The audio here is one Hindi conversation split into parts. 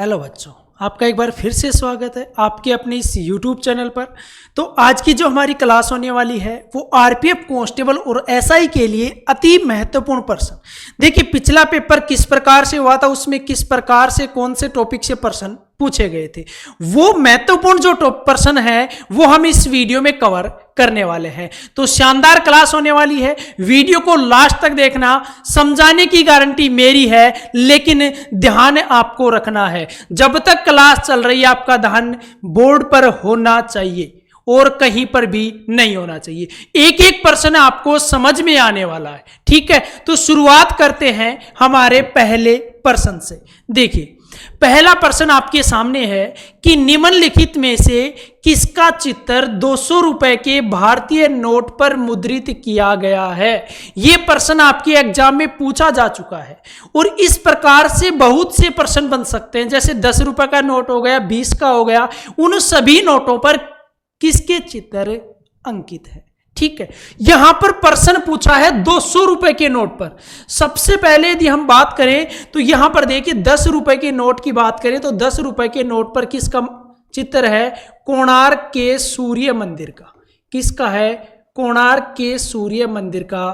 हेलो बच्चों, आपका एक बार फिर से स्वागत है आपके अपने इस YouTube चैनल पर। तो आज की जो हमारी क्लास होने वाली है वो आरपीएफ कांस्टेबल और एसआई के लिए अति महत्वपूर्ण प्रश्न। देखिए, पिछला पेपर किस प्रकार से हुआ था, उसमें किस प्रकार से कौन से टॉपिक से प्रश्न पूछे गए थे, वो महत्वपूर्ण जो प्रश्न है वो हम इस वीडियो में कवर करने वाले हैं। तो शानदार क्लास होने वाली है, वीडियो को लास्ट तक देखना। समझाने की गारंटी मेरी है, लेकिन ध्यान आपको रखना है। जब तक क्लास चल रही है आपका ध्यान बोर्ड पर होना चाहिए और कहीं पर भी नहीं होना चाहिए। एक एक प्रश्न आपको समझ में आने वाला है, ठीक है। तो शुरुआत करते हैं हमारे पहले प्रश्न से। देखिए, पहला प्रश्न आपके सामने है कि निम्नलिखित में से किसका चित्र 200 रुपए के भारतीय नोट पर मुद्रित किया गया है। यह प्रश्न आपके एग्जाम में पूछा जा चुका है और इस प्रकार से बहुत से प्रश्न बन सकते हैं। जैसे 10 रुपए का नोट हो गया, 20 का हो गया, उन सभी नोटों पर किसके चित्र अंकित है, ठीक है। यहां पर प्रश्न पूछा है 200 रुपए के नोट पर। सबसे पहले यदि हम बात करें तो यहां पर देखिए 10 रुपए के नोट की बात करें तो 10 रुपए के नोट पर किसका चित्र है? कोणार्क के सूर्य मंदिर का। किसका है? कोणार्क के सूर्य मंदिर का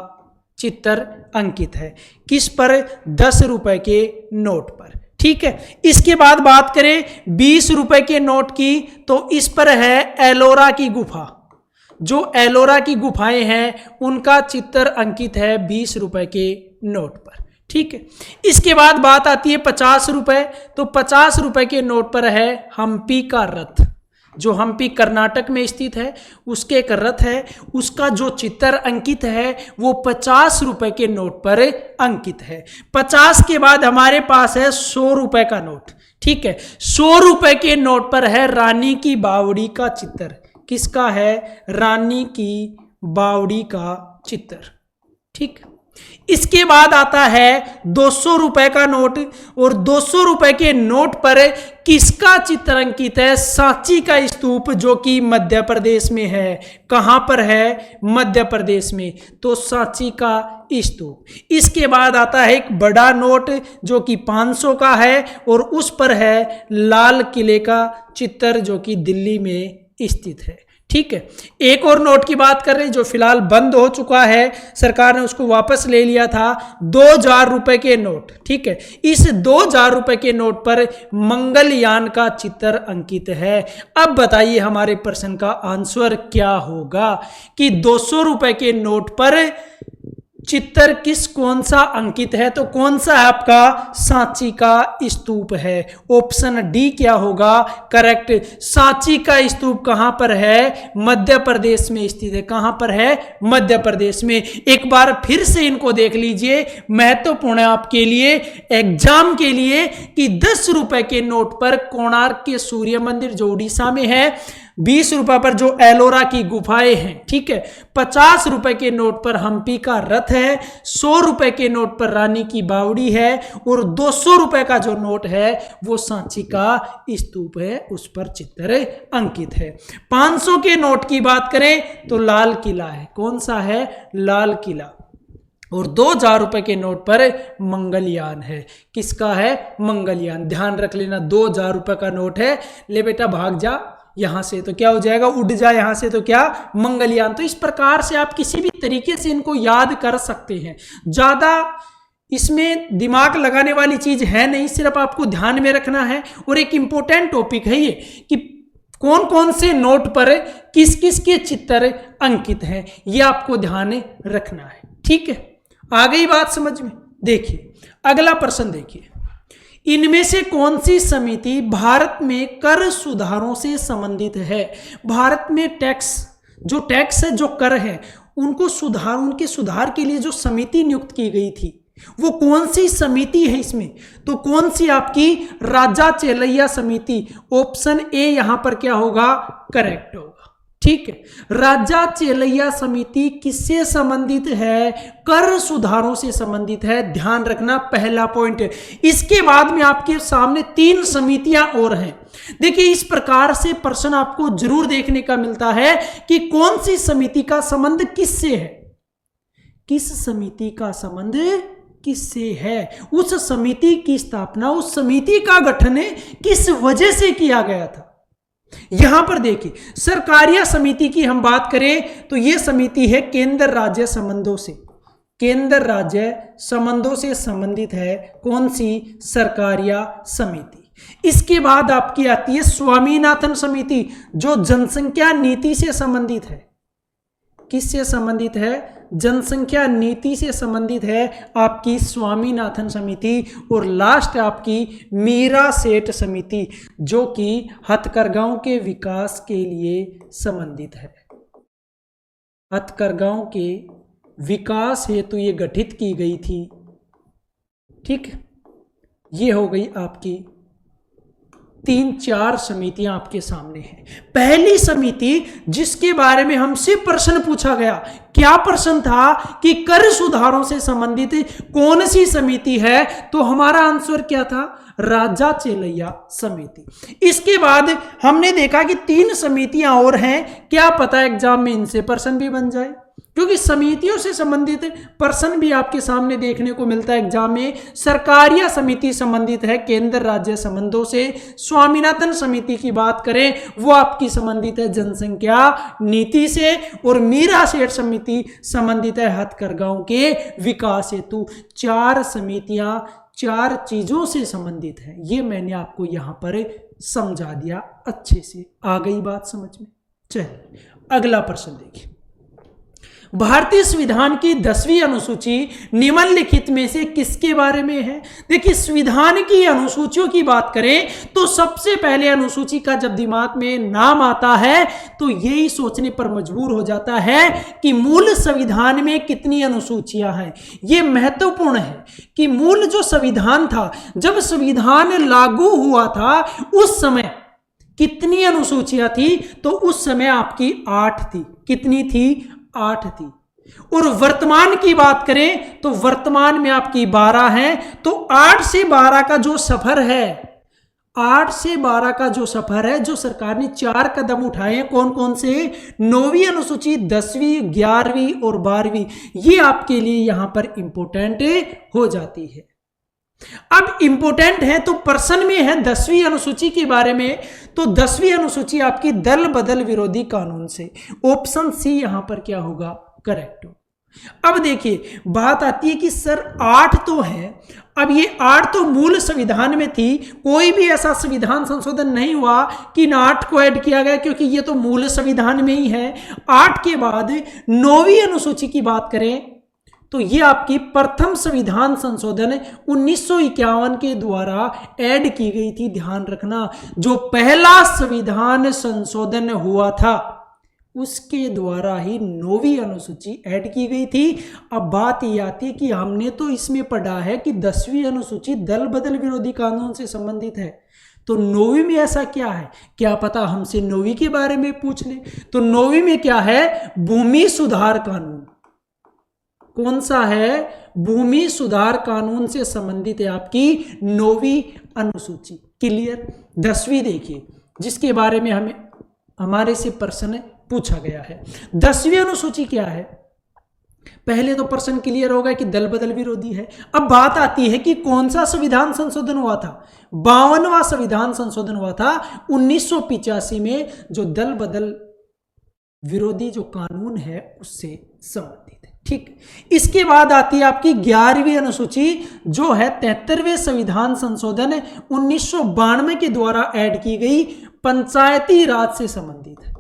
चित्र अंकित है। किस पर? 10 रुपए के नोट पर, ठीक है। इसके बाद बात करें 20 रुपए के नोट की तो इस पर है एलोरा की गुफा। जो एलोरा की गुफाएं हैं उनका चित्र अंकित है 20 रुपए के नोट पर, ठीक है। इसके बाद बात आती है 50 रुपए, तो 50 रुपए के नोट पर है हम्पी का रथ। जो हम्पी कर्नाटक में स्थित है उसके एक रथ है, उसका जो चित्र अंकित है वो 50 रुपए के नोट पर अंकित है। 50 के बाद हमारे पास है 100 रुपए का नोट, ठीक है। 100 रुपए के नोट पर है रानी की बावड़ी का चित्र। किसका है? रानी की बावड़ी का चित्र, ठीक। इसके बाद आता है 200 रुपए का नोट और 200 रुपए के नोट पर किसका चित्र अंकित है? सांची का स्तूप, जो कि मध्य प्रदेश में है। कहां पर है? मध्य प्रदेश में, तो सांची का स्तूप। इसके बाद आता है एक बड़ा नोट जो कि 500 का है और उस पर है लाल किले का चित्र, जो कि दिल्ली में स्थित है, ठीक है। एक और नोट की बात कर रहे हैं जो फिलहाल बंद हो चुका है, सरकार ने उसको वापस ले लिया था। 2000 रुपए के नोट, ठीक है। इस 2000 रुपए के नोट पर मंगलयान का चित्र अंकित है। अब बताइए हमारे प्रश्न का आंसर क्या होगा कि 200 रुपए के नोट पर चित्र कौन सा अंकित है? तो कौन सा है आपका? सांची का स्तूप है। ऑप्शन डी क्या होगा करेक्ट? सांची का स्तूप कहां पर है? मध्य प्रदेश में स्थित है। कहां पर है? मध्य प्रदेश में। एक बार फिर से इनको देख लीजिए, महत्वपूर्ण है आपके लिए एग्जाम के लिए कि 10 रुपए के नोट पर कोणार्क के सूर्य मंदिर जो उड़ीसा में है, 20 रुपए पर जो एलोरा की गुफाएं हैं, ठीक है। 50 रुपए के नोट पर हम्पी का रथ है, 100 रुपए के नोट पर रानी की बावड़ी है और 200 रुपए का जो नोट है वो सांची का स्तूप है, उस पर चित्र अंकित है। 500 के नोट की बात करें तो लाल किला है। कौन सा है? लाल किला। और 2000 रुपए के नोट पर मंगलयान है। किसका है? मंगलयान। ध्यान रख लेना, 2000 रुपए का नोट है। ले बेटा भाग जा यहां से, तो क्या हो जाएगा? उड़ जा यहां से, तो क्या? मंगलयान। तो इस प्रकार से आप किसी भी तरीके से इनको याद कर सकते हैं। ज्यादा इसमें दिमाग लगाने वाली चीज है नहीं, सिर्फ आपको ध्यान में रखना है। और एक इंपॉर्टेंट टॉपिक है ये कि कौन कौन से नोट पर किस किस के चित्र अंकित हैं, ये आपको ध्यान रखना है, ठीक है। आ गई बात समझ में? देखिए अगला प्रश्न देखिए, इनमें से कौन सी समिति भारत में कर सुधारों से संबंधित है? भारत में टैक्स है, जो कर है, उनको उनके सुधार के लिए जो समिति नियुक्त की गई थी वो कौन सी समिति है इसमें? तो कौन सी आपकी? राजा चेलैया समिति। ऑप्शन ए यहां पर क्या होगा? करेक्ट होगा, ठीक है। राजा चेलैया समिति किससे संबंधित है? कर सुधारों से संबंधित है। ध्यान रखना, पहला पॉइंट। इसके बाद में आपके सामने 3 समितियां और हैं। देखिए इस प्रकार से प्रश्न आपको जरूर देखने का मिलता है कि कौन सी समिति का संबंध किससे है। किस समिति का संबंध किससे है, उस समिति की स्थापना, उस समिति का गठन किस वजह से किया गया था। यहां पर देखिए सरकारिया समिति की हम बात करें तो यह समिति है केंद्र राज्य संबंधों से, केंद्र राज्य संबंधों से संबंधित है कौन सी, सरकारिया समिति। इसके बाद आपकी आती है स्वामीनाथन समिति जो जनसंख्या नीति से संबंधित है। किससे संबंधित है, जनसंख्या नीति से संबंधित है आपकी स्वामीनाथन समिति। और लास्ट आपकी मीरा सेठ समिति जो कि हथकरघाओं के विकास के लिए संबंधित है। हथकरघाओं के विकास हेतु ये गठित की गई थी। ठीक, ये हो गई आपकी 3-4 समितियां आपके सामने हैं। पहली समिति जिसके बारे में हमसे प्रश्न पूछा गया, क्या प्रश्न था कि कर सुधारों से संबंधित कौन सी समिति है, तो हमारा आंसर क्या था, राजा चेलैया समिति। इसके बाद हमने देखा कि 3 समितियां और हैं, क्या पता एग्जाम में इनसे प्रश्न भी बन जाए, क्योंकि समितियों से संबंधित प्रश्न भी आपके सामने देखने को मिलता है एग्जाम में। सरकारिया समिति संबंधित है केंद्र राज्य संबंधों से, स्वामीनाथन समिति की बात करें वो आपकी संबंधित है जनसंख्या नीति से, और मीरा सेठ समिति संबंधित है हथकरघाओं के विकास हेतु। 4 समितियां 4 चीजों से संबंधित है, ये मैंने आपको यहां पर समझा दिया अच्छे से। आ गई बात समझ में। चलिए अगला प्रश्न देखिए, भारतीय संविधान की 10वीं अनुसूची निम्नलिखित में से किसके बारे में है। देखिए संविधान की अनुसूचियों की बात करें तो सबसे पहले अनुसूची का जब दिमाग में नाम आता है तो यही सोचने पर मजबूर हो जाता है कि मूल संविधान में कितनी अनुसूचियां हैं। यह महत्वपूर्ण है कि मूल जो संविधान था, जब संविधान लागू हुआ था उस समय कितनी अनुसूचियां थी, तो उस समय आपकी 8 थी। कितनी थी, 8 थी। और वर्तमान की बात करें तो वर्तमान में आपकी 12 है। तो 8 से 12 का जो सफर है, 8 से 12 का जो सफर है, जो सरकार ने 4 कदम उठाए हैं, कौन कौन से, 9वीं अनुसूची, 10वीं, 11वीं और 12वीं, ये आपके लिए यहां पर इंपोर्टेंट हो जाती है। अब इंपोर्टेंट है तो प्रश्न में है 10वीं अनुसूची के बारे में, तो 10वीं अनुसूची आपकी दल बदल विरोधी कानून से, ऑप्शन सी यहां पर क्या होगा, करेक्ट हो। अब देखिए बात आती है कि सर 8 तो है, अब ये 8 तो मूल संविधान में थी, कोई भी ऐसा संविधान संशोधन नहीं हुआ कि इन 8 को ऐड किया गया, क्योंकि ये तो मूल संविधान में ही है। 8 के बाद 9वीं अनुसूची की बात करें तो ये आपकी प्रथम संविधान संशोधन 1951 के द्वारा ऐड की गई थी। ध्यान रखना, जो पहला संविधान संशोधन हुआ था उसके द्वारा ही 9वीं अनुसूची ऐड की गई थी। अब बात ये आती है कि हमने तो इसमें पढ़ा है कि 10वीं अनुसूची दल बदल विरोधी कानून से संबंधित है, तो 9वीं में ऐसा क्या है, क्या पता हमसे 9वीं के बारे में पूछ ले। तो 9वीं में क्या है, भूमि सुधार कानून। कौन सा है, भूमि सुधार कानून से संबंधित है आपकी 9वीं अनुसूची। क्लियर। 10वीं देखिए जिसके बारे में हमें हमारे से प्रश्न पूछा गया है। 10वीं अनुसूची क्या है, पहले तो प्रश्न क्लियर होगा कि दल बदल विरोधी है। अब बात आती है कि कौन सा संविधान संशोधन हुआ था, 52वां संविधान संशोधन हुआ था 1985 में, जो दल बदल विरोधी जो कानून है उससे संबंधित है। ठीक, इसके बाद आती है आपकी 11वीं अनुसूची, जो है 73वें संविधान संशोधन 1992 के द्वारा ऐड की गई, पंचायती राज से संबंधित है।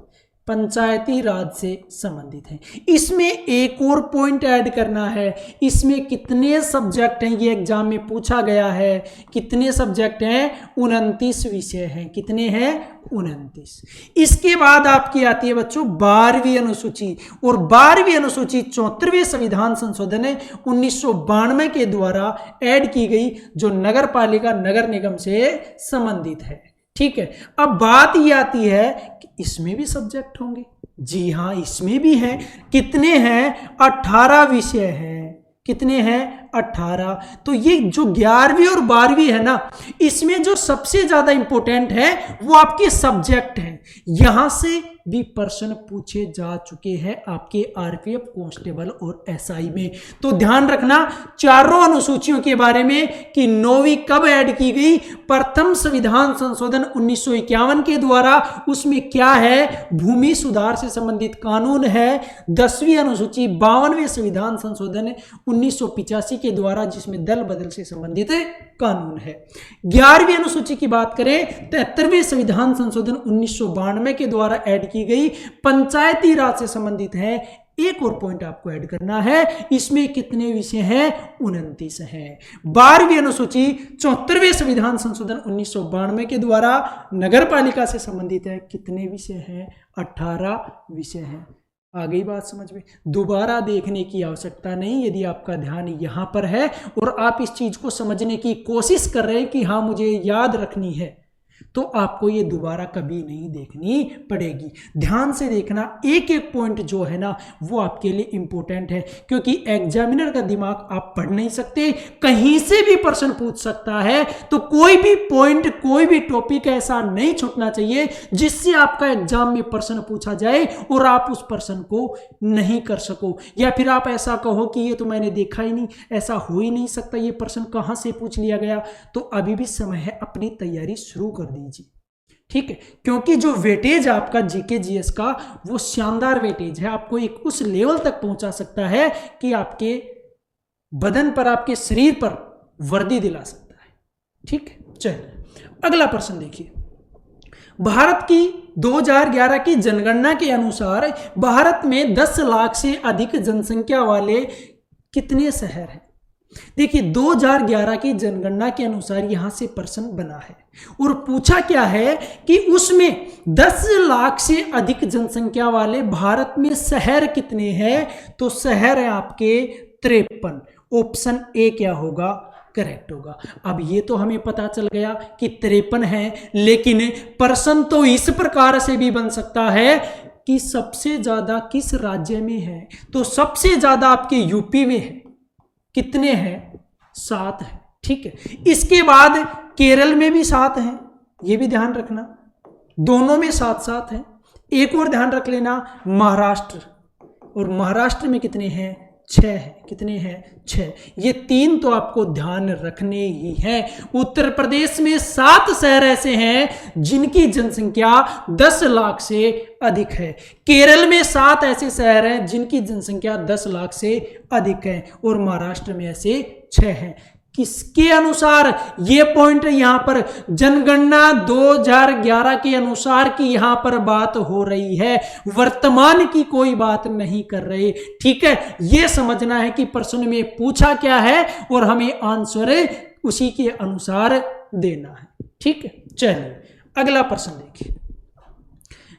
पंचायती राज से संबंधित है। इसमें एक और पॉइंट ऐड करना है, इसमें कितने सब्जेक्ट हैं ये एग्जाम में पूछा गया है। कितने सब्जेक्ट हैं, 29 विषय हैं। कितने हैं, 29। इसके बाद आपकी आती है बच्चों 12वीं अनुसूची, और 12वीं अनुसूची 74वें संविधान संशोधन 1992 के द्वारा ऐड की गई, जो नगर पालिका नगर निगम से संबंधित है। ठीक है, अब बात ये आती है कि इसमें भी सब्जेक्ट होंगे। जी हाँ, इसमें भी हैं। कितने हैं, 18 विषय हैं। कितने हैं, 18। तो ये जो 11वीं और 12वीं है ना, इसमें जो सबसे ज्यादा इंपॉर्टेंट है वो आपके सब्जेक्ट हैं। यहां से भी प्रश्न पूछे जा चुके हैं आपके आरपीएफ कांस्टेबल और एसआई में। तो ध्यान रखना चारों अनुसूचियों के बारे में कि 9वीं कब ऐड की गई, प्रथम संविधान संशोधन 1951 के द्वारा, उसमें क्या है, भूमि सुधार से संबंधित कानून है। 10वीं अनुसूची 52वें संविधान संशोधन 1985 के द्वारा, जिसमें दल बदल से संबंधित कानून है। 11वीं अनुसूची की बात करें, 73वें संविधान संशोधन 1992 के द्वारा ऐड की गई, पंचायती राज से संबंधित है। एक और पॉइंट आपको ऐड करना है, इसमें कितने विषय हैं, 29 हैं। 12वीं अनुसूची 74वें संविधान संशोधन 1992 के द्वारा नगर पालिका से संबंधित है। कितने विषय हैं, 18 विषय हैं। आ गई बात समझ में, दोबारा देखने की आवश्यकता नहीं यदि आपका ध्यान यहां पर है और आप इस चीज को समझने की कोशिश कर रहे हैं कि हाँ मुझे याद रखनी है, तो आपको ये दोबारा कभी नहीं देखनी पड़ेगी। ध्यान से देखना, एक एक पॉइंट जो है ना वो आपके लिए इंपॉर्टेंट है, क्योंकि एग्जामिनर का दिमाग आप पढ़ नहीं सकते, कहीं से भी प्रश्न पूछ सकता है। तो कोई भी पॉइंट, कोई भी टॉपिक ऐसा नहीं छूटना चाहिए जिससे आपका एग्जाम में प्रश्न पूछा जाए और आप उस प्रश्न को नहीं कर सको, या फिर आप ऐसा कहो कि ये तो मैंने देखा ही नहीं, ऐसा हो ही नहीं सकता, ये प्रश्न कहाँ से पूछ लिया गया। तो अभी भी समय है, अपनी तैयारी शुरू कर दीजिए, ठीक है, क्योंकि जो वेटेज आपका जीके जीएस का वो शानदार वेटेज है, आपको एक उस लेवल तक पहुंचा सकता है कि आपके बदन पर, आपके शरीर पर वर्दी दिला सकता है। ठीक है, चलिए अगला प्रश्न देखिए। भारत की 2011 की जनगणना के अनुसार भारत में 10 लाख से अधिक जनसंख्या वाले कितने शहर हैं। देखिए 2011 की जनगणना के अनुसार यहां से प्रश्न बना है और पूछा क्या है कि उसमें 10 लाख से अधिक जनसंख्या वाले भारत में शहर कितने हैं। तो शहर है आपके 53। ऑप्शन ए क्या होगा, करेक्ट होगा। अब ये तो हमें पता चल गया कि 53 है, लेकिन प्रश्न तो इस प्रकार से भी बन सकता है कि सबसे ज्यादा किस राज्य में है। तो सबसे ज्यादा आपके यूपी में है, कितने हैं, 7 है। ठीक है, इसके बाद केरल में भी 7 हैं, ये भी ध्यान रखना, दोनों में 7-7 हैं। एक और ध्यान रख लेना, महाराष्ट्र, और महाराष्ट्र में कितने हैं, 6 है। कितने हैं, 6। ये 3 तो आपको ध्यान रखने ही हैं। उत्तर प्रदेश में 7 शहर ऐसे हैं जिनकी जनसंख्या 10 लाख से अधिक है। केरल में 7 ऐसे शहर हैं जिनकी जनसंख्या 10 लाख से अधिक है, और महाराष्ट्र में ऐसे 6 हैं। किसके अनुसार, ये पॉइंट यहां पर जनगणना 2011 के अनुसार की यहां पर बात हो रही है, वर्तमान की कोई बात नहीं कर रहे। ठीक है, ये समझना है कि प्रश्न में पूछा क्या है और हमें आंसर उसी के अनुसार देना है। ठीक है, चलिए अगला प्रश्न देखिए।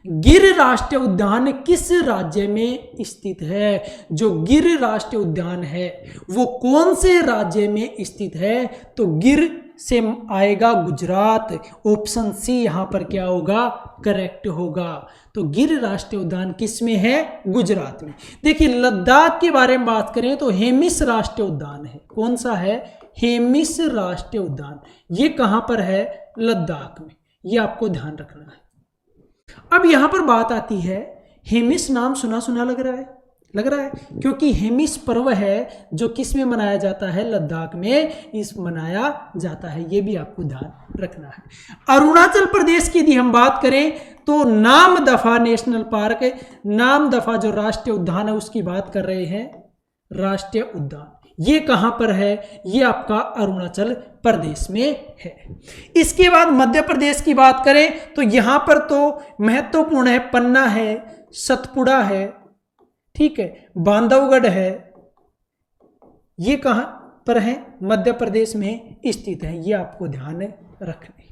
गिर राष्ट्रीय उद्यान किस राज्य में स्थित है। जो गिर राष्ट्रीय उद्यान है वो कौन से राज्य में स्थित है। तो गिर से आएगा गुजरात। ऑप्शन सी यहां पर क्या होगा, करेक्ट होगा। तो गिर राष्ट्रीय उद्यान किस में है, गुजरात में। देखिए लद्दाख के बारे में बात करें तो हेमिस राष्ट्रीय उद्यान है। कौन सा है, हेमिस राष्ट्रीय उद्यान। ये कहां पर है, लद्दाख में। ये आपको ध्यान रखना है। अब यहां पर बात आती है, हेमिस नाम सुना सुना लग रहा है, क्योंकि हेमिस पर्व है जो किस में मनाया जाता है, लद्दाख में इस मनाया जाता है। ये भी आपको ध्यान रखना है। अरुणाचल प्रदेश की यदि हम बात करें तो नामदफा नेशनल पार्क, नामदफा जो राष्ट्रीय उद्यान है उसकी बात कर रहे हैं, राष्ट्रीय उद्यान। ये कहां पर है, ये आपका अरुणाचल प्रदेश में है। इसके बाद मध्य प्रदेश की बात करें तो यहां पर तो महत्वपूर्ण है, पन्ना है, सतपुड़ा है, ठीक है, बांधवगढ़ है। ये कहां पर है, मध्य प्रदेश में स्थित है। ये आपको ध्यान रखना है।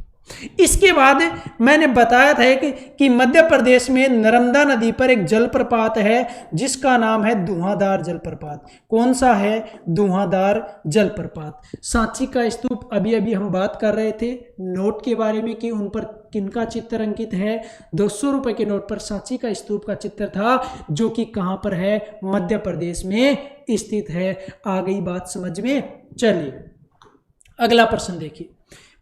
इसके बाद मैंने बताया था कि मध्य प्रदेश में नर्मदा नदी पर एक जलप्रपात है जिसका नाम है धुआंधार जलप्रपात। कौन सा है, धुआंधार जलप्रपात। सांची का स्तूप, अभी अभी हम बात कर रहे थे नोट के बारे में कि उन पर किनका चित्र अंकित है। 200 रुपए के नोट पर सांची का स्तूप का चित्र था, जो कि कहां पर है, मध्य प्रदेश में स्थित है। आ गई बात समझ में। चलिए अगला प्रश्न देखिए।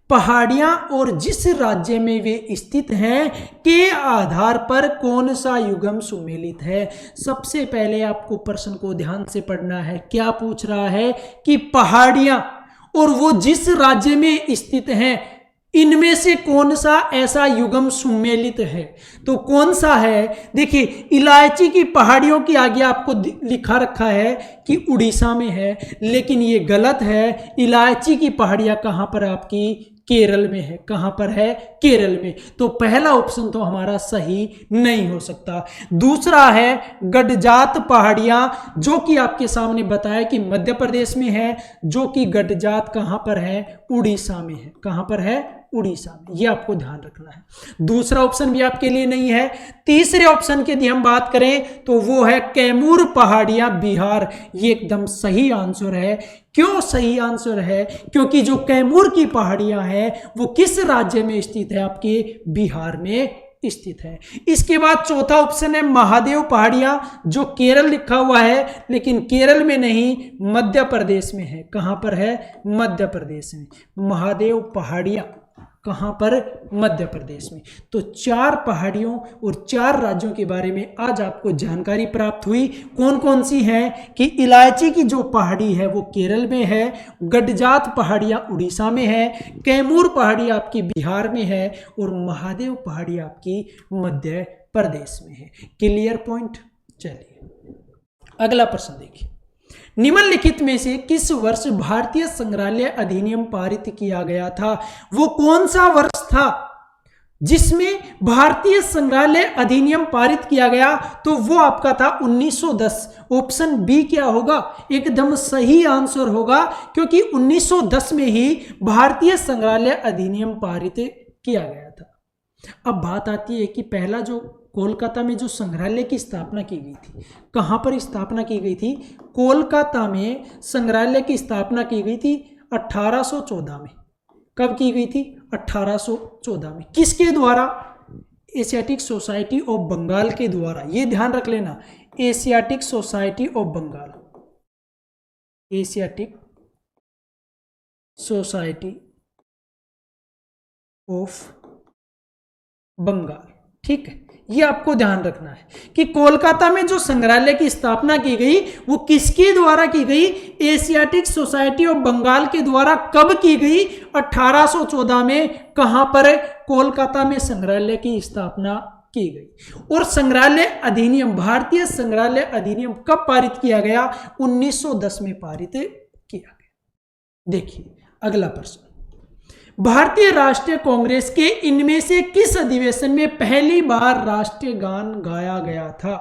पहाड़ियां और जिस राज्य में वे स्थित हैं के आधार पर कौन सा युग्म सुमेलित है। सबसे पहले आपको प्रश्न को ध्यान से पढ़ना है। क्या पूछ रहा है कि पहाड़ियां और वो जिस राज्य में स्थित हैं इनमें से कौन सा ऐसा युग्म सुमेलित है। तो कौन सा है, देखिए इलायची की पहाड़ियों की आगे आपको लिखा रखा है कि उड़ीसा में है, लेकिन ये गलत है। इलायची की पहाड़ियां कहां पर आपकी केरल में है। कहां पर है, केरल में। तो पहला ऑप्शन तो हमारा सही नहीं हो सकता। दूसरा है गडजात पहाड़ियां, जो कि आपके सामने बताया कि मध्य प्रदेश में है, जो कि गडजात कहां पर है, उड़ीसा में है। कहां पर है, उड़ीसा में। ये आपको ध्यान रखना है। दूसरा ऑप्शन भी आपके लिए नहीं है। तीसरे ऑप्शन की यदि हम बात करें तो वो है कैमूर पहाड़ियां, बिहार। ये एकदम सही आंसर है। क्यों सही आंसर है, क्योंकि जो कैमूर की पहाड़ियां हैं वो किस राज्य में स्थित है, आपके बिहार में स्थित है। इसके बाद चौथा ऑप्शन है महादेव पहाड़ियां, जो केरल लिखा हुआ है, लेकिन केरल में नहीं, मध्य प्रदेश में है। कहां पर है, मध्य प्रदेश में। महादेव पहाड़ियां कहां पर, मध्य प्रदेश में। तो 4 पहाड़ियों और 4 राज्यों के बारे में आज आपको जानकारी प्राप्त हुई। कौन कौन सी हैं कि इलायची की जो पहाड़ी है वो केरल में है, गडजात पहाड़ियां उड़ीसा में है, कैमूर पहाड़ी आपकी बिहार में है और महादेव पहाड़ी आपकी मध्य प्रदेश में है। Clear point. चलिए अगला प्रश्न देखिए। निम्नलिखित में से किस वर्ष भारतीय संग्रहालय अधिनियम पारित किया गया था। वो कौन सा वर्ष था जिसमें भारतीय संग्रहालय अधिनियम पारित किया गया, तो वो आपका था 1910। ऑप्शन बी क्या होगा, एकदम सही आंसर होगा, क्योंकि 1910 में ही भारतीय संग्रहालय अधिनियम पारित किया गया था। अब बात आती है कि पहला जो कोलकाता में जो संग्रहालय की स्थापना की गई थी, कहां पर स्थापना की गई थी, कोलकाता में संग्रहालय की स्थापना की गई थी 1814 में। कब की गई थी, 1814 में। किसके द्वारा, एशियाटिक सोसाइटी ऑफ बंगाल के द्वारा। ये ध्यान रख लेना, Asiatic Society of Bengal, Asiatic Society of Bengal. ठीक है, ये आपको ध्यान रखना है कि कोलकाता में जो संग्रहालय की स्थापना की गई वो किसके द्वारा की गई, एशियाटिक सोसाइटी ऑफ बंगाल के द्वारा। कब की गई, 1814 में। कहां पर, कोलकाता में संग्रहालय की स्थापना की गई। और संग्रहालय अधिनियम, भारतीय संग्रहालय अधिनियम कब पारित किया गया, 1910 में पारित किया गया। देखिए अगला प्रश्न। भारतीय राष्ट्रीय कांग्रेस के इनमें से किस अधिवेशन में पहली बार राष्ट्रीय गान गाया गया था।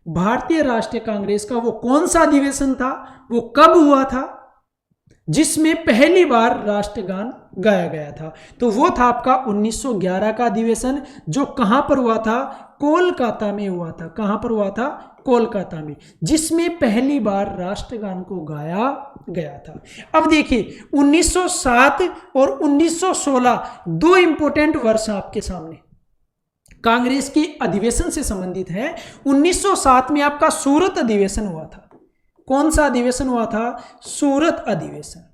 भारतीय राष्ट्रीय कांग्रेस का वो कौन सा अधिवेशन था, वो कब हुआ था जिसमें पहली बार राष्ट्रीय गान गाया गया था। तो वो था आपका 1911 का अधिवेशन, जो कहां पर हुआ था, कोलकाता में हुआ था। कहां पर हुआ था, कोलकाता में, जिसमें पहली बार राष्ट्रगान को गाया गया था। अब देखिए 1907 और 1916 दो इंपॉर्टेंट वर्ष आपके सामने कांग्रेस की अधिवेशन से संबंधित है। 1907 में आपका सूरत अधिवेशन हुआ था। कौन सा अधिवेशन हुआ था, सूरत अधिवेशन।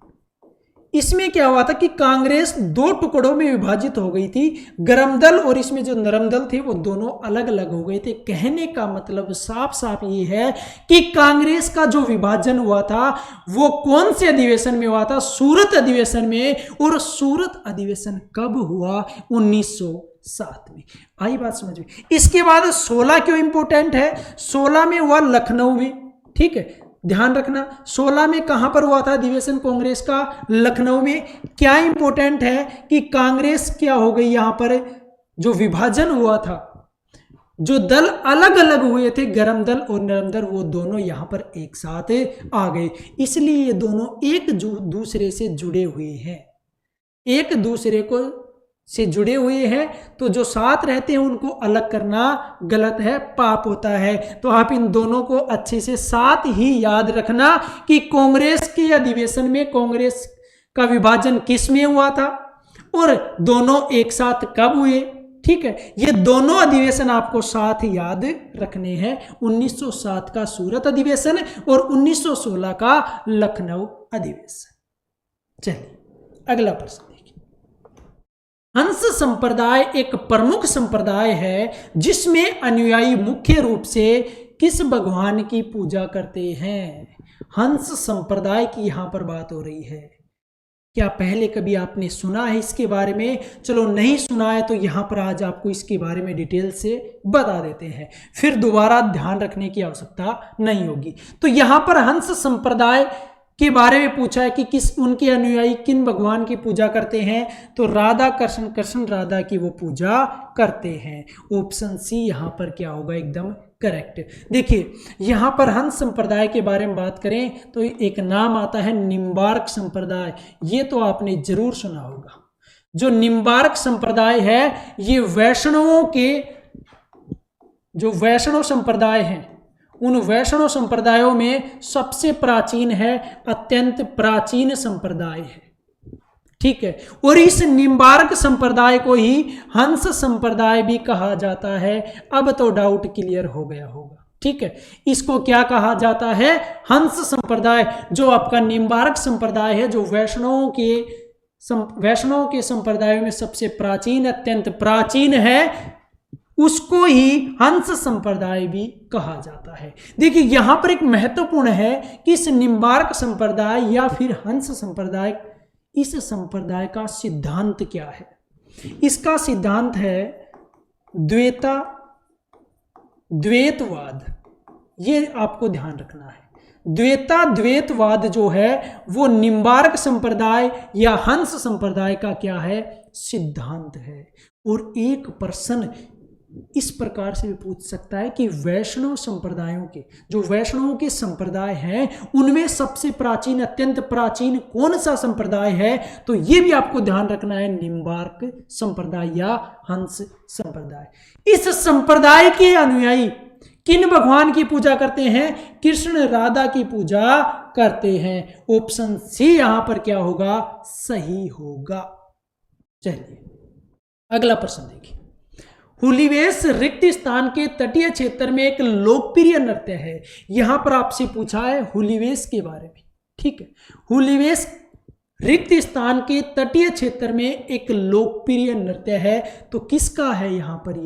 इसमें क्या हुआ था कि कांग्रेस दो टुकड़ों में विभाजित हो गई थी। गर्म दल और इसमें जो नरम दल थे वो दोनों अलग अलग हो गए थे। कहने का मतलब साफ साफ ये है कि कांग्रेस का जो विभाजन हुआ था वो कौन से अधिवेशन में हुआ था, सूरत अधिवेशन में। और सूरत अधिवेशन कब हुआ, 1907 में। आई बात समझ में। इसके बाद 16 क्यों इंपॉर्टेंट है, 16 में हुआ लखनऊ में। ठीक है, ध्यान रखना 16 में कहां पर हुआ था अधिवेशन कांग्रेस का, लखनऊ में। क्या इंपॉर्टेंट है कि कांग्रेस क्या हो गई, यहां पर जो विभाजन हुआ था, जो दल अलग अलग हुए थे, गरम दल और नरम दल, वो दोनों यहां पर एक साथ आ गए। इसलिए ये दोनों एक दूसरे से जुड़े हुए हैं, एक दूसरे को से जुड़े हुए हैं। तो जो साथ रहते हैं उनको अलग करना गलत है, पाप होता है। तो आप इन दोनों को अच्छे से साथ ही याद रखना कि कांग्रेस के अधिवेशन में कांग्रेस का विभाजन किस में हुआ था और दोनों एक साथ कब हुए। ठीक है, ये दोनों अधिवेशन आपको साथ याद रखने हैं, 1907 का सूरत अधिवेशन और 1916 का लखनऊ अधिवेशन। चलिए अगला प्रश्न देखिए। हंस संप्रदाय एक प्रमुख संप्रदाय है जिसमें अनुयायी मुख्य रूप से किस भगवान की पूजा करते हैं? हंस संप्रदाय की यहां पर बात हो रही है। क्या पहले कभी आपने सुना है इसके बारे में? चलो नहीं सुना है तो यहां पर आज आपको इसके बारे में डिटेल से बता देते हैं, फिर दोबारा ध्यान रखने की आवश्यकता नहीं होगी। तो यहां पर हंस संप्रदाय के बारे में पूछा है कि किस उनके अनुयायी किन भगवान की पूजा करते हैं? तो राधा कृष्ण, कृष्ण राधा की वो पूजा करते हैं। ऑप्शन सी यहां पर क्या होगा? एकदम करेक्ट। देखिए यहां पर हंस संप्रदाय के बारे में बात करें तो एक नाम आता है निम्बार्क संप्रदाय। ये तो आपने जरूर सुना होगा। जो निम्बार्क संप्रदाय है ये वैष्णवों के, जो वैष्णव संप्रदाय हैं उन वैष्णव संप्रदायों में सबसे प्राचीन है, अत्यंत प्राचीन संप्रदाय है। ठीक है, और इस निम्बार्क संप्रदाय को ही हंस संप्रदाय भी कहा जाता है। अब तो डाउट क्लियर हो गया होगा। ठीक है, इसको क्या कहा जाता है? हंस संप्रदाय। जो आपका निम्बार्क संप्रदाय है, जो वैष्णवों के संप्रदायों में सबसे प्राचीन, अत्यंत प्राचीन है, उसको ही हंस संप्रदाय भी कहा जाता है। देखिए यहां पर एक महत्वपूर्ण है कि इस निम्बार्क संप्रदाय या फिर हंस संप्रदाय, इस संप्रदाय का सिद्धांत क्या है? इसका सिद्धांत है द्वैतवाद। ये आपको ध्यान रखना है। द्वैतवाद जो है वो निम्बार्क संप्रदाय या हंस संप्रदाय का क्या है? सिद्धांत है। और एक प्रश्न इस प्रकार से भी पूछ सकता है कि वैष्णव संप्रदायों के, जो वैष्णवों के संप्रदाय हैं उनमें सबसे प्राचीन, अत्यंत प्राचीन कौन सा संप्रदाय है? तो यह भी आपको ध्यान रखना है, निम्बार्क संप्रदाय या हंस संप्रदाय। इस संप्रदाय के अनुयायी किन भगवान की पूजा करते हैं? कृष्ण राधा की पूजा करते हैं। ऑप्शन सी यहां पर क्या होगा? सही होगा। चलिए अगला प्रश्न देखिए। हुलिवेश रिक्त स्थान के तटीय क्षेत्र में एक लोकप्रिय नृत्य है। यहां पर आपसे पूछा है हुलिवेश के बारे में। ठीक है, हुलिवेश रिक्त स्थान के तटीय क्षेत्र में एक लोकप्रिय नृत्य है, तो किसका है यहां पर?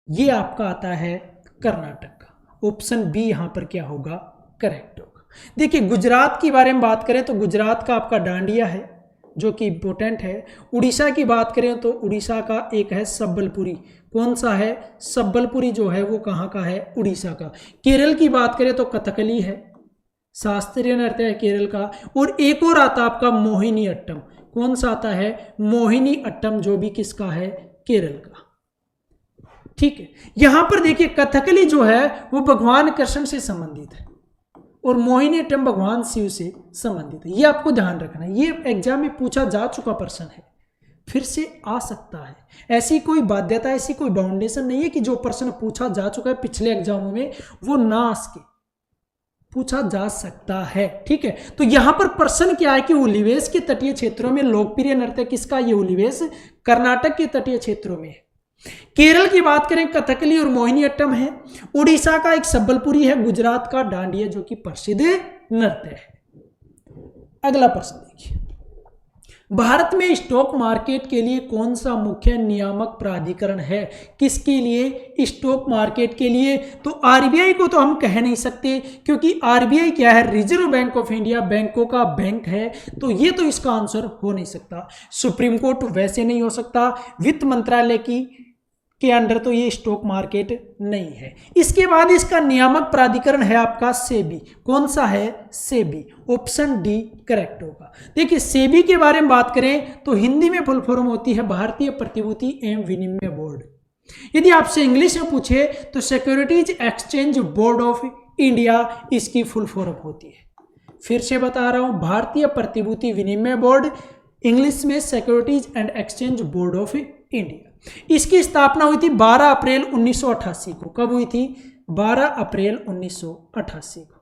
ये आपका आता है कर्नाटक का। ऑप्शन बी यहां पर क्या होगा? करेक्ट होगा। देखिए गुजरात की बारे में बात करें तो गुजरात का आपका डांडिया है जो कि इंपॉर्टेंट है। उड़ीसा की बात करें तो उड़ीसा का एक है सम्बलपुरी। कौन सा है? सम्बलपुरी जो है वो कहाँ का है? उड़ीसा का। केरल की बात करें तो कथकली है, शास्त्रीय नृत्य है केरल का। और एक और आता आपका मोहिनी अट्टम। कौन सा आता है? मोहिनी अट्टम, जो भी किसका है? केरल का। ठीक है, यहां पर देखिए कथकली जो है वो भगवान कृष्ण से संबंधित है और मोहिनी अट्टम भगवान शिव से संबंधित है। ये आपको ध्यान रखना है। ये एग्जाम में पूछा जा चुका प्रश्न है, फिर से आ सकता है। ऐसी कोई बाध्यता, ऐसी कोई बाउंडेशन नहीं है कि जो प्रश्न पूछा जा चुका है पिछले एग्जामों में वो ना आ सके, पूछा जा सकता है। ठीक है, तो यहां पर प्रश्न क्या है कि हुलिवेश के तटीय क्षेत्रों में लोकप्रिय नृत्य किसका? ये हुलिवेश कर्नाटक के तटीय क्षेत्रों में है। केरल की बात करें कथकली और मोहिनी अट्टम है। उड़ीसा का एक सम्बलपुरी है। गुजरात का डांडिया जो कि प्रसिद्ध नृत्य है। अगला प्रश्न देखिए। भारत में स्टॉक मार्केट के लिए कौन सा मुख्य नियामक प्राधिकरण है? किसके लिए? स्टॉक मार्केट के लिए। तो आरबीआई को तो हम कह नहीं सकते क्योंकि आरबीआई क्या है? रिजर्व बैंक ऑफ इंडिया, बैंकों का बैंक है, तो ये तो इसका आंसर हो नहीं सकता। सुप्रीम कोर्ट वैसे नहीं हो सकता। वित्त मंत्रालय के अंडर तो ये स्टॉक मार्केट नहीं है। इसके बाद इसका नियामक प्राधिकरण है आपका सेबी। कौन सा है? सेबी। ऑप्शन डी करेक्ट होगा। देखिए सेबी के बारे में बात करें तो हिंदी में फुल फॉर्म होती है भारतीय प्रतिभूति एवं विनिमय बोर्ड। यदि आपसे इंग्लिश में पूछे तो securities exchange board of India इसकी फुल फॉर्म होती है। फिर से बता रहा हूं, भारतीय प्रतिभूति विनिमय बोर्ड, इंग्लिश में securities and exchange board of India. इसकी स्थापना हुई थी 12 अप्रैल 1988 को। कब हुई थी? 12 अप्रैल 1988 को।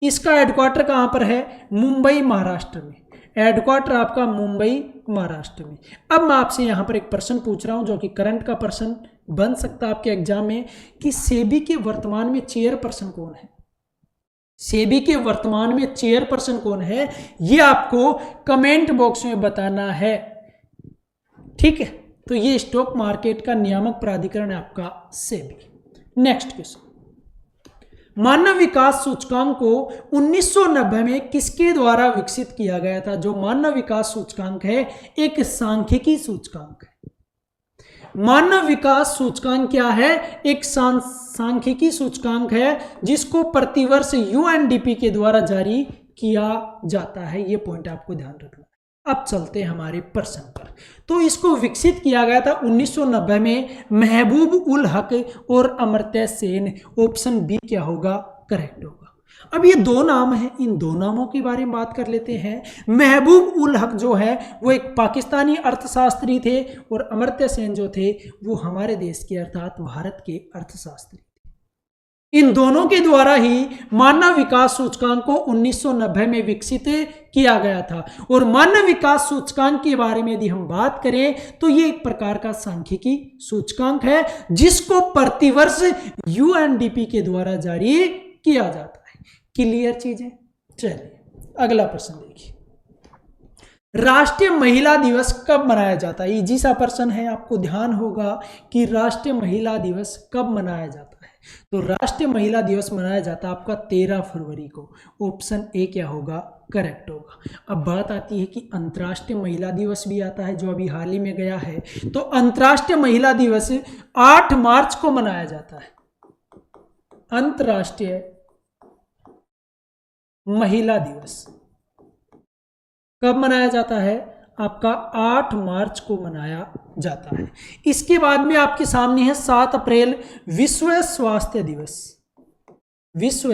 इसका हेडक्वार्टर कहां पर है? मुंबई महाराष्ट्र में। हेडक्वार्टर आपका मुंबई महाराष्ट्र में। अब मैं आपसे यहां पर एक प्रश्न पूछ रहा हूं जो कि करंट का प्रश्न बन सकता है आपके एग्जाम में, कि सेबी के वर्तमान में चेयरपर्सन कौन है? सेबी के वर्तमान में चेयरपर्सन कौन है? ये आपको कमेंट बॉक्स में बताना है। ठीक है, तो ये स्टॉक मार्केट का नियामक प्राधिकरण है आपका सेबी। नेक्स्ट क्वेश्चन, मानव विकास सूचकांक को 1990 में किसके द्वारा विकसित किया गया था? जो मानव विकास सूचकांक है एक सांख्यिकी सूचकांक है। मानव विकास सूचकांक क्या है? एक सांख्यिकी सूचकांक है जिसको प्रतिवर्ष यूएनडीपी के द्वारा जारी किया जाता है। ये पॉइंट आपको ध्यान रखना। अब चलते हैं हमारे प्रश्न पर। तो इसको विकसित किया गया था 1990 में महबूब उल हक और अमर्त्य सेन। ऑप्शन बी क्या होगा? करेक्ट होगा। अब ये दो नाम हैं, इन दो नामों के बारे में बात कर लेते हैं। महबूब उल हक जो है वो एक पाकिस्तानी अर्थशास्त्री थे और अमर्त्य सेन जो थे वो हमारे देश के अर्थात भारत के अर्थशास्त्री। इन दोनों के द्वारा ही मानव विकास सूचकांक को 1990 में विकसित किया गया था। और मानव विकास सूचकांक के बारे में यदि हम बात करें तो ये एक प्रकार का सांख्यिकी सूचकांक है जिसको प्रतिवर्ष यूएनडीपी के द्वारा जारी किया जाता है। क्लियर चीज है? चलिए अगला प्रश्न देखिए, राष्ट्रीय महिला दिवस कब मनाया जाता है? इजी सा प्रश्न है, आपको ध्यान होगा कि राष्ट्रीय महिला दिवस कब मनाया जाता है। तो राष्ट्रीय महिला दिवस मनाया जाता है आपका 13 फरवरी को। ऑप्शन ए क्या होगा? करेक्ट होगा। अब बात आती है कि अंतर्राष्ट्रीय महिला दिवस भी आता है जो अभी हाल ही में गया है। तो अंतर्राष्ट्रीय महिला दिवस 8 मार्च को मनाया जाता है। अंतर्राष्ट्रीय महिला दिवस कब मनाया जाता है? आपका 8 मार्च को मनाया जाता है। इसके बाद में आपके सामने है 7 अप्रैल विश्व स्वास्थ्य दिवस। विश्व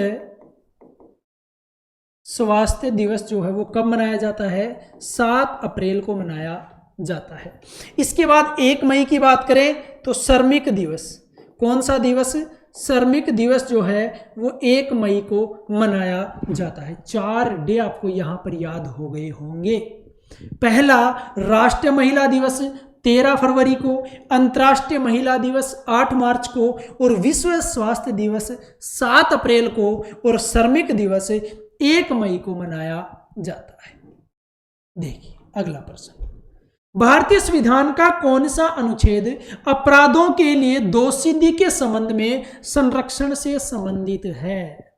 स्वास्थ्य दिवस जो है वो कब मनाया जाता है? 7 अप्रैल को मनाया जाता है। इसके बाद 1 मई की बात करें तो श्रमिक दिवस। कौन सा दिवस? श्रमिक दिवस जो है वो 1 मई को मनाया जाता है। 4 डे आपको यहां पर याद हो गए होंगे। पहला राष्ट्रीय महिला दिवस 13 फरवरी को, अंतर्राष्ट्रीय महिला दिवस 8 मार्च को और विश्व स्वास्थ्य दिवस 7 अप्रैल को और श्रमिक दिवस 1 मई को मनाया जाता है। देखिए अगला प्रश्न, भारतीय संविधान का कौन सा अनुच्छेद अपराधों के लिए दोषसिद्धि के संबंध में संरक्षण से संबंधित है?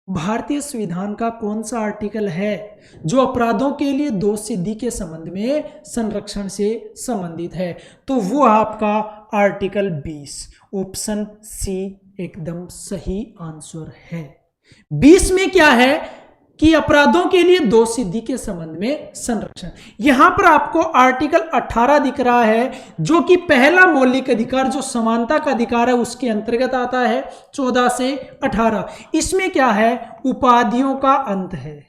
भारतीय संविधान का कौन सा आर्टिकल है जो अपराधों के लिए दोषसिद्धि के संबंध में संरक्षण से संबंधित है? तो वो आपका आर्टिकल 20। ऑप्शन सी एकदम सही आंसर है। 20 में क्या है कि अपराधों के लिए दोषसिद्धि के संबंध में संरक्षण। यहां पर आपको आर्टिकल 18 दिख रहा है जो कि पहला मौलिक अधिकार जो समानता का अधिकार है उसके अंतर्गत आता है। 14 से 18 इसमें क्या है? उपाधियों का अंत है।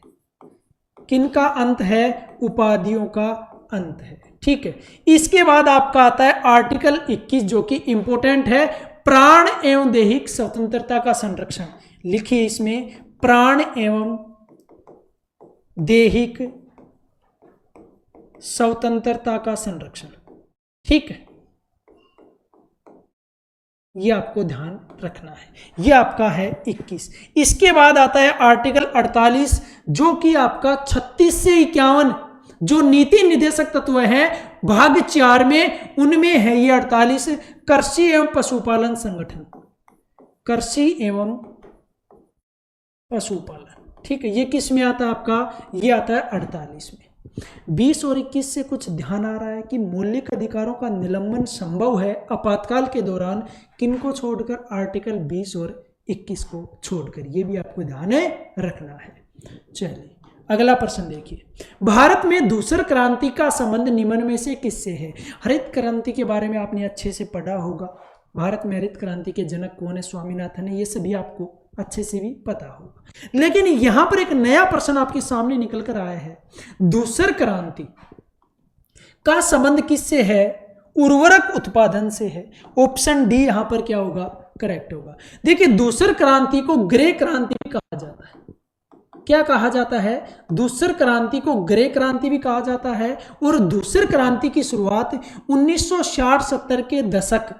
किनका अंत है? उपाधियों का अंत है। ठीक है, इसके बाद आपका आता है आर्टिकल 21 जो कि इंपोर्टेंट है, प्राण एवं दैहिक स्वतंत्रता का संरक्षण। लिखिए इसमें प्राण एवं दैहिक स्वतंत्रता का संरक्षण। ठीक है, ये आपको ध्यान रखना है। ये आपका है 21। इसके बाद आता है आर्टिकल 48 जो कि आपका 36 से 51 जो नीति निर्देशक तत्व है भाग 4 में उनमें है ये 48 कृषि एवं पशुपालन संगठन। कृषि एवं पशुपालन। ठीक है, ये किस में आता है आपका? ये आता है 48 में। 20 और 21 से कुछ ध्यान आ रहा है कि मौलिक अधिकारों का निलंबन संभव है आपातकाल के दौरान, किनको छोड़कर? आर्टिकल 20 और 21 को छोड़कर। ये भी आपको ध्यान रखना है। चलिए अगला प्रश्न देखिए, भारत में धूसर क्रांति का संबंध निम्न में से किससे है? हरित क्रांति के बारे में आपने अच्छे से पढ़ा होगा। भारत में हरित क्रांति के जनक कौन है? स्वामीनाथन है। ये सभी आपको अच्छे से भी पता होगा। लेकिन यहां पर एक नया प्रश्न आपके सामने निकल कर आया है, धूसर क्रांति का संबंध किससे है? उर्वरक उत्पादन से है। ऑप्शन डी यहां पर क्या होगा? करेक्ट होगा। देखिए धूसर क्रांति को ग्रे क्रांति भी कहा जाता है। क्या कहा जाता है? धूसर क्रांति को ग्रे क्रांति भी कहा जाता है। और धूसर क्रांति की शुरुआत 1960-70 के दशक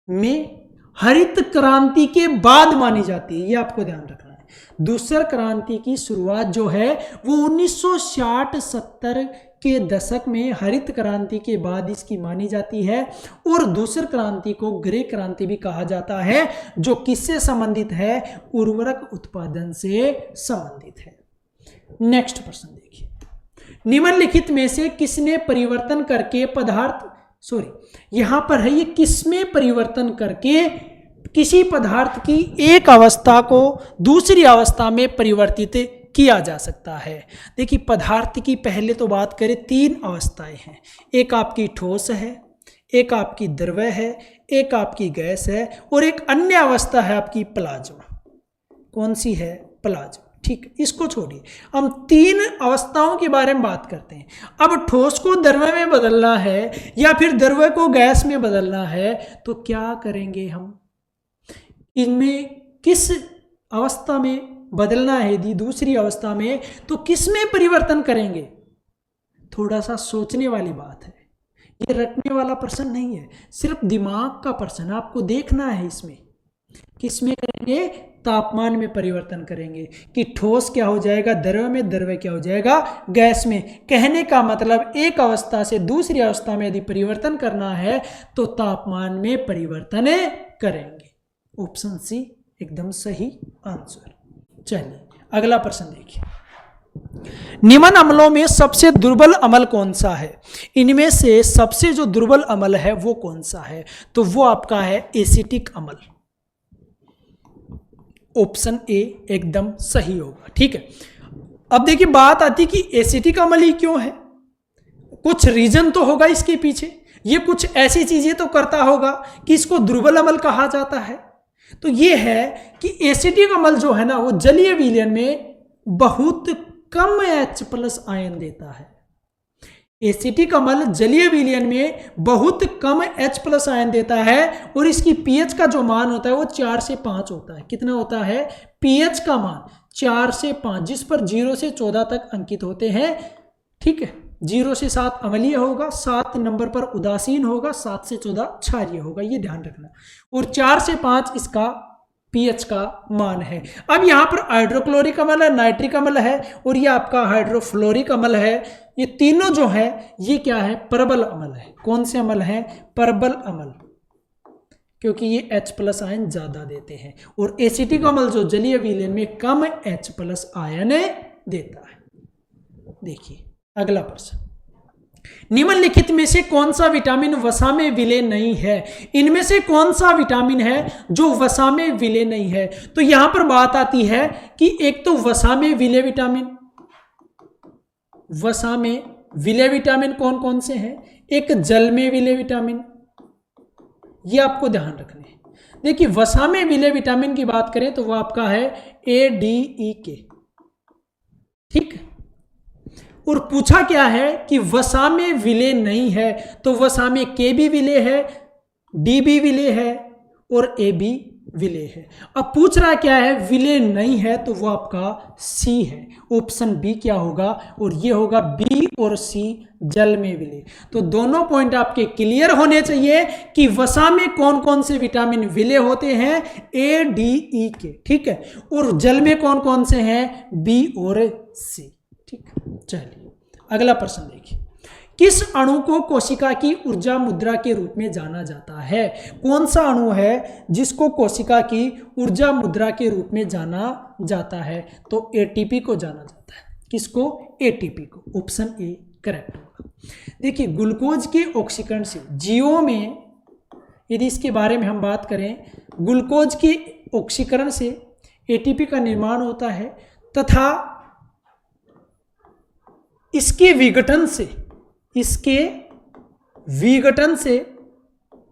में हरित क्रांति के बाद मानी जाती है। ये आपको ध्यान रखना है। धूसर क्रांति की शुरुआत जो है वो 1960-70 के दशक में हरित क्रांति के बाद इसकी मानी जाती है। और दूसरी क्रांति को ग्रे क्रांति भी कहा जाता है, जो किससे संबंधित है? उर्वरक उत्पादन से संबंधित है। नेक्स्ट प्रश्न देखिए, निम्नलिखित में से किसने परिवर्तन करके यहां पर है ये किसमें परिवर्तन करके किसी पदार्थ की एक अवस्था को दूसरी अवस्था में परिवर्तित किया जा सकता है। देखिए पदार्थ की पहले तो बात करें, 3 अवस्थाएं हैं। एक आपकी ठोस है, एक आपकी द्रव है, एक आपकी गैस है, और एक अन्य अवस्था है आपकी प्लाज्मा। कौन सी है? प्लाज्मा। ठीक, इसको छोड़िए, हम 3 अवस्थाओं के बारे में बात करते हैं। अब ठोस को द्रव में बदलना है या फिर द्रव को गैस में बदलना है, तो क्या करेंगे हम? इनमें किस अवस्था में बदलना है? यदि दूसरी अवस्था में, तो किस में परिवर्तन करेंगे? थोड़ा सा सोचने वाली बात है, ये रटने वाला प्रश्न नहीं है, सिर्फ दिमाग का प्रश्न। आपको देखना है इसमें किस में करेंगे? तापमान में परिवर्तन करेंगे कि ठोस क्या हो जाएगा? द्रव में, द्रव क्या हो जाएगा? गैस में। कहने का मतलब एक अवस्था से दूसरी अवस्था में यदि परिवर्तन करना है तो तापमान में परिवर्तन करेंगे। ऑप्शन सी एकदम सही आंसर। चलिए अगला प्रश्न देखिए, निम्न अम्लों में सबसे दुर्बल अम्ल कौन सा है? इनमें से सबसे जो दुर्बल अम्ल है वो कौन सा है? तो वो आपका है एसिटिक अम्ल। ऑप्शन ए एकदम सही होगा। ठीक है, अब देखिए बात आती कि एसिटिक अम्ल ही क्यों है? कुछ रीजन तो होगा इसके पीछे, ये कुछ ऐसी चीजें तो करता होगा कि इसको दुर्बल अम्ल कहा जाता है। तो ये है कि एसिटिक अम्ल जो है ना, वो जलीय विलयन में बहुत कम H+ आयन देता है। एसिटिक अम्ल जलीय विलयन में बहुत कम H+ आयन देता है, और इसकी pH का जो मान होता है वो 4 से 5 होता है। कितना होता है? pH का मान 4 से 5, जिस पर 0 से 14 तक अंकित होते हैं। ठीक है, 0 से 7 अम्लीय होगा, 7 नंबर पर उदासीन होगा, 7 से 14 क्षारीय होगा, ये ध्यान रखना। और 4 से 5 इसका pH का मान है। अब यहाँ पर हाइड्रोक्लोरिक अम्ल है, नाइट्रिक अम्ल है, और ये आपका हाइड्रोफ्लोरिक अम्ल है। ये तीनों जो है ये क्या है? प्रबल अम्ल है। कौन से अम्ल है? प्रबल अम्ल, क्योंकि ये H+ आयन ज्यादा देते हैं। और एसिटिक अम्ल जो जलीय विलयन में कम H+ आयन देता है। देखिए अगला प्रश्न, निम्नलिखित में से कौन सा विटामिन वसा में विलय नहीं है? इनमें से कौन सा विटामिन है जो वसा में विलय नहीं है? तो यहां पर बात आती है कि एक तो वसा में विलय विटामिन, वसा में विलय विटामिन कौन कौन से हैं? एक जल में विलय विटामिन, ये आपको ध्यान रखना है। देखिए वसा में विलय विटामिन की बात करें तो वो आपका है ADEK। ठीक, और पूछा क्या है कि वसा में विलय नहीं है, तो वसा में K भी विलय है, D भी विलय है, और A भी विलय है। अब पूछ रहा क्या है? विलय नहीं है, तो वो आपका C है। ऑप्शन बी क्या होगा? और ये होगा B और C जल में विलय। तो दोनों पॉइंट आपके क्लियर होने चाहिए कि वसा में कौन कौन से विटामिन विलय होते हैं? ADEK। ठीक है, और जल में कौन कौन से हैं? B और C। ठीक, चलिए अगला प्रश्न देखिए, किस अणु को कोशिका की ऊर्जा मुद्रा के रूप में जाना जाता है? कौन सा अणु है जिसको कोशिका की ऊर्जा मुद्रा के रूप में जाना जाता है? तो ATP को जाना जाता है। किसको? ATP को। ऑप्शन ए करेक्ट होगा। देखिए ग्लूकोज के ऑक्सीकरण से जीवों में, यदि इसके बारे में हम बात करें, ग्लूकोज के ऑक्सीकरण से ATP का निर्माण होता है, तथा इसके विघटन से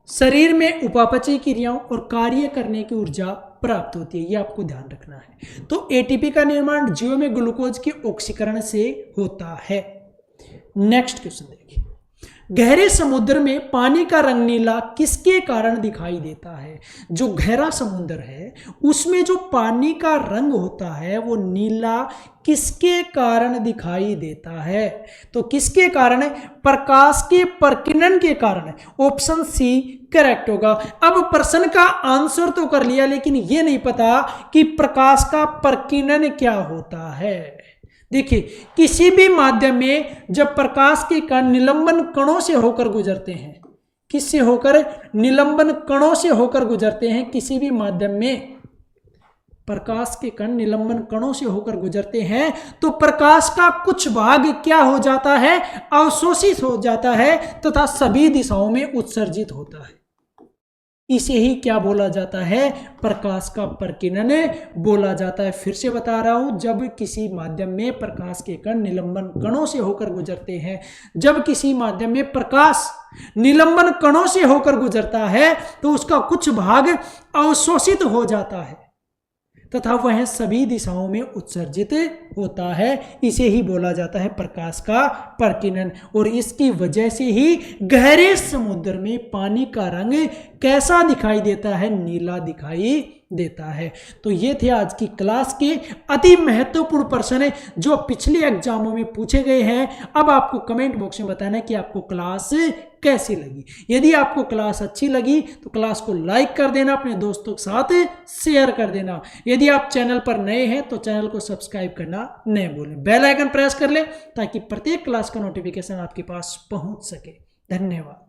शरीर में उपापचयी क्रियाओं और कार्य करने की ऊर्जा प्राप्त होती है। ये आपको ध्यान रखना है। तो ATP का निर्माण जीवों में ग्लूकोज के ऑक्सीकरण से होता है। नेक्स्ट क्वेश्चन देखिए, गहरे समुद्र में पानी का रंग नीला किसके कारण दिखाई देता है? जो गहरा समुद्र है उसमें जो पानी का रंग होता है वो नीला किसके कारण दिखाई देता है? तो किसके कारण? प्रकाश के प्रकीर्णन के कारण। ऑप्शन सी करेक्ट होगा। अब प्रश्न का आंसर तो कर लिया, लेकिन ये नहीं पता कि प्रकाश का प्रकीर्णन क्या होता है। देखिए, किसी भी माध्यम में जब प्रकाश के कण निलंबन कणों से होकर गुजरते हैं, किससे होकर? निलंबन कणों से होकर गुजरते हैं। किसी भी माध्यम में प्रकाश के कण निलंबन कणों से होकर गुजरते हैं तो प्रकाश का कुछ भाग क्या हो जाता है? अवशोषित हो जाता है तथा सभी दिशाओं में उत्सर्जित होता है। इसे ही क्या बोला जाता है? प्रकाश का प्रकीर्णन बोला जाता है। फिर से बता रहा हूं, जब किसी माध्यम में प्रकाश के कण निलंबन कणों से होकर गुजरते हैं, जब किसी माध्यम में प्रकाश निलंबन कणों से होकर गुजरता है तो उसका कुछ भाग अवशोषित हो जाता है तथा वह सभी दिशाओं में उत्सर्जित होता है। इसे ही बोला जाता है प्रकाश का प्रकीर्णन। और इसकी वजह से ही गहरे समुद्र में पानी का रंग कैसा दिखाई देता है? नीला दिखाई देता है। तो ये थे आज की क्लास के अति महत्वपूर्ण प्रश्न जो पिछले एग्जामों में पूछे गए हैं। अब आपको कमेंट बॉक्स में बताना है कि आपको क्लास कैसी लगी। यदि आपको क्लास अच्छी लगी तो क्लास को लाइक कर देना, अपने दोस्तों के साथ शेयर कर देना। यदि आप चैनल पर नए हैं तो चैनल को सब्सक्राइब करना न भूलें। बेल आइकन प्रेस कर लें ताकि प्रत्येक क्लास का नोटिफिकेशन आपके पास पहुंच सके। धन्यवाद।